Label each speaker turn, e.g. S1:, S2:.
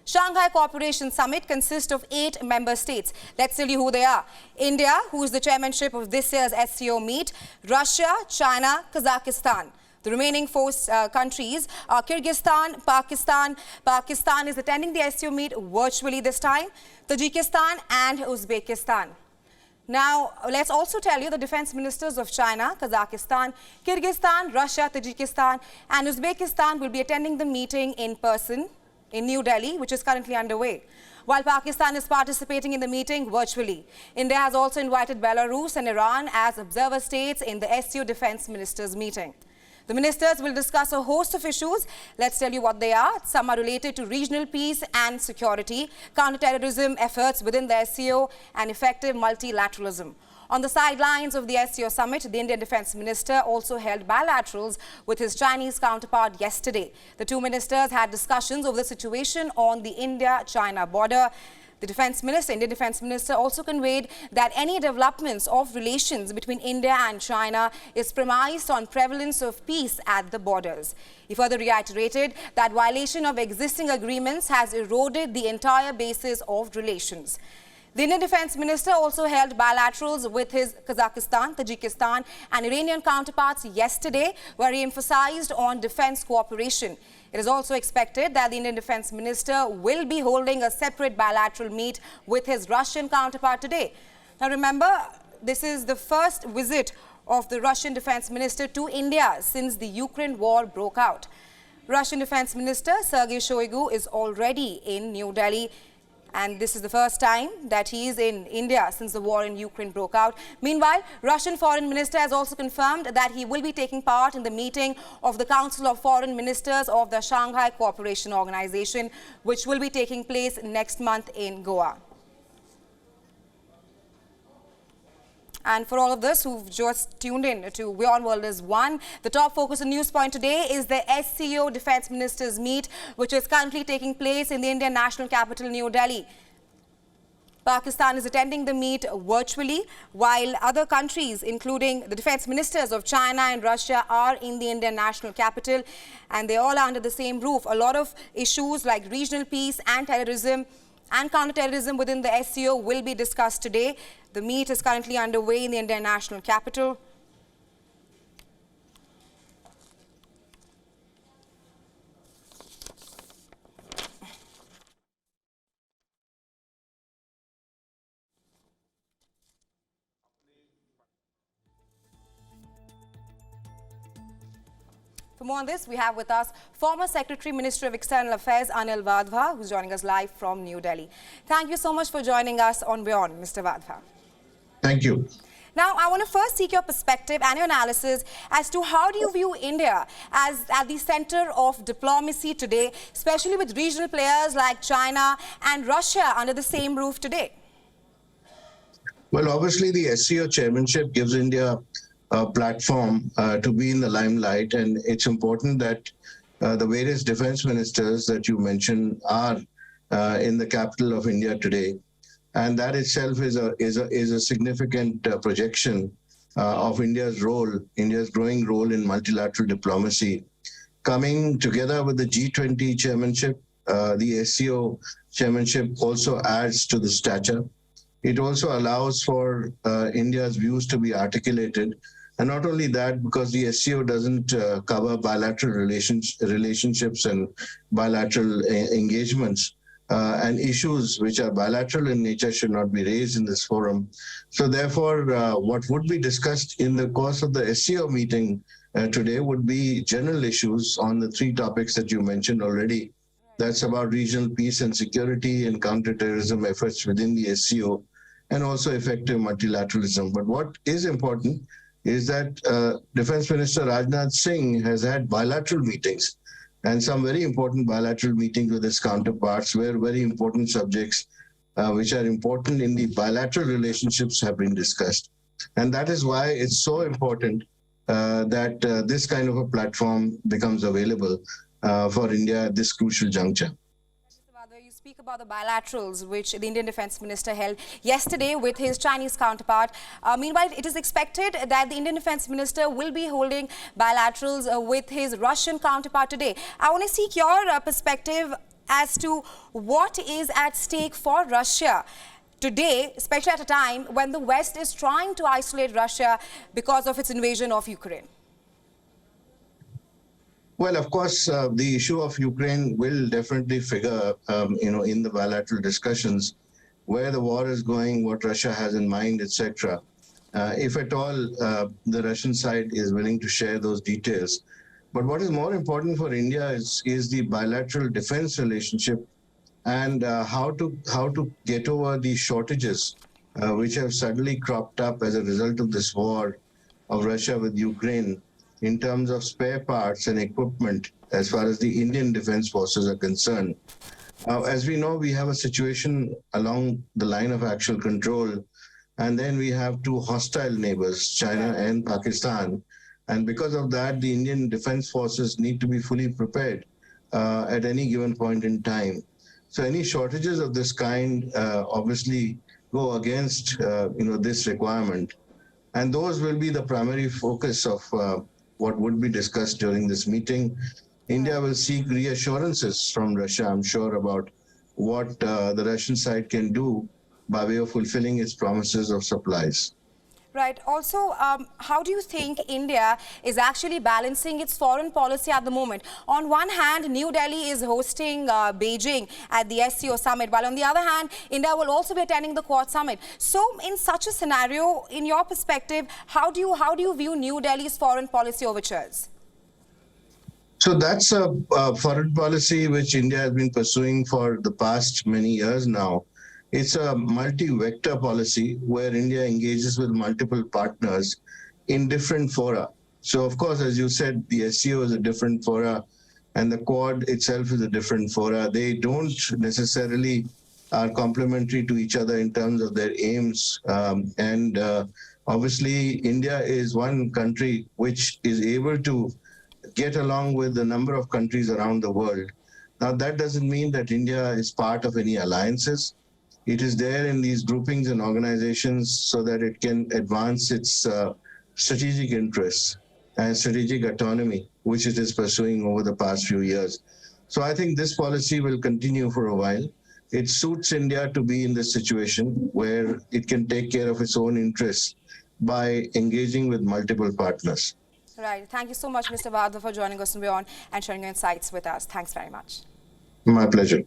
S1: Shanghai Cooperation Summit consists of 8 member states. Let's tell you who they are. India, who is the chairmanship of this year's SCO meet, Russia, China, Kazakhstan. The remaining 4 countries are Kyrgyzstan, Pakistan. Pakistan is attending the SCO meet virtually this time, Tajikistan and Uzbekistan. Now, let's also tell you the defense ministers of China, Kazakhstan, Kyrgyzstan, Russia, Tajikistan and Uzbekistan will be attending the meeting in person in New Delhi, which is currently underway, while Pakistan is participating in the meeting virtually. India has also invited Belarus and Iran as observer states in the SCO defense ministers meeting. The ministers will discuss a host of issues. Let's tell you what they are. Some are related to regional peace and security, counter-terrorism efforts within the SCO and effective multilateralism. On the sidelines of the SCO summit, the Indian Defence Minister also held bilaterals with his Chinese counterpart yesterday. The 2 ministers had discussions over the situation on the India-China border. The Indian Defence Minister also conveyed that any developments of relations between India and China is premised on prevalence of peace at the borders. He further reiterated that violation of existing agreements has eroded the entire basis of relations. The Indian Defence Minister also held bilaterals with his Kazakhstan, Tajikistan and Iranian counterparts yesterday, where he emphasized on defence cooperation. It is also expected that the Indian Defence Minister will be holding a separate bilateral meet with his Russian counterpart today. Now remember, this is the first visit of the Russian Defence Minister to India since the Ukraine war broke out. Russian Defence Minister Sergei Shoigu is already in New Delhi, and this is the first time that he is in India since the war in Ukraine broke out. Meanwhile, Russian Foreign Minister has also confirmed that he will be taking part in the meeting of the Council of Foreign Ministers of the Shanghai Cooperation Organisation, which will be taking place next month in Goa. And for all of this who've just tuned in to WION World is One, the top focus on Newspoint today is the SCO Defence Ministers meet, which is currently taking place in the Indian national capital, New Delhi. Pakistan is attending the meet virtually, while other countries, including the defence ministers of China and Russia, are in the Indian national capital, and they all are under the same roof. A lot of issues like regional peace and terrorism and counter-terrorism within the SCO will be discussed today. The meet is currently underway in the Indian national capital. For more on this, we have with us former Secretary Minister of External Affairs Anil Wadhwa, who's joining us live from New Delhi. Thank you so much for joining us on WION, Mr. Wadhwa.
S2: Thank you.
S1: Now, I want to first seek your perspective and your analysis as to how do you view India as at the center of diplomacy today, especially with regional players like China and Russia under the same roof today?
S2: Well, obviously, the SCO chairmanship gives India a platform to be in the limelight, and it's important that the various defense ministers that you mentioned are in the capital of India today, and that itself is a significant projection of India's growing role in multilateral diplomacy. Coming together with the G20 chairmanship, the SCO chairmanship also adds to the stature. It also allows for India's views to be articulated. And not only that, because the SCO doesn't cover bilateral relationships and bilateral engagements, and issues which are bilateral in nature should not be raised in this forum. So therefore, what would be discussed in the course of the SCO meeting today would be general issues on the 3 topics that you mentioned already. That's about regional peace and security and counterterrorism efforts within the SCO, and also effective multilateralism. But what is important is that Defence Minister Rajnath Singh has had bilateral meetings, and some very important bilateral meetings with his counterparts, where very important subjects which are important in the bilateral relationships have been discussed. And that is why it's so important that this kind of a platform becomes available for India at this crucial juncture.
S1: You speak about the bilaterals which the Indian Defence Minister held yesterday with his Chinese counterpart. Meanwhile, it is expected that the Indian Defence Minister will be holding bilaterals with his Russian counterpart today. I want to seek your perspective as to what is at stake for Russia today, especially at a time when the West is trying to isolate Russia because of its invasion of Ukraine?
S2: Well, of course, the issue of Ukraine will definitely figure, in the bilateral discussions, where the war is going, what Russia has in mind, etc. If at all the Russian side is willing to share those details. But what is more important for India is the bilateral defense relationship and how to get over these shortages which have suddenly cropped up as a result of this war of Russia with Ukraine in terms of spare parts and equipment as far as the Indian defense forces are concerned. As we know, we have a situation along the line of actual control, and then we have two hostile neighbors, China and Pakistan. And because of that, the Indian defense forces need to be fully prepared at any given point in time. So any shortages of this kind obviously go against this requirement. And those will be the primary focus of what would be discussed during this meeting. India will seek reassurances from Russia, I'm sure, about what the Russian side can do by way of fulfilling its promises of supplies.
S1: Right. Also, how do you think India is actually balancing its foreign policy at the moment? On one hand, New Delhi is hosting Beijing at the SCO summit, while on the other hand, India will also be attending the Quad summit. So, in such a scenario, in your perspective, how do you view New Delhi's foreign policy overtures?
S2: So that's a foreign policy which India has been pursuing for the past many years now. It's a multi-vector policy where India engages with multiple partners in different fora. So of course, as you said, the SCO is a different fora and the Quad itself is a different fora. They don't necessarily are complementary to each other in terms of their aims. Obviously, India is one country which is able to get along with a number of countries around the world. Now, that doesn't mean that India is part of any alliances. It is there in these groupings and organizations so that it can advance its strategic interests and strategic autonomy, which it is pursuing over the past few years. So I think this policy will continue for a while. It suits India to be in this situation where it can take care of its own interests by engaging with multiple partners.
S1: Right. Thank you so much, Mr. Bhadra, for joining us on WION and sharing your insights with us. Thanks very much.
S2: My pleasure.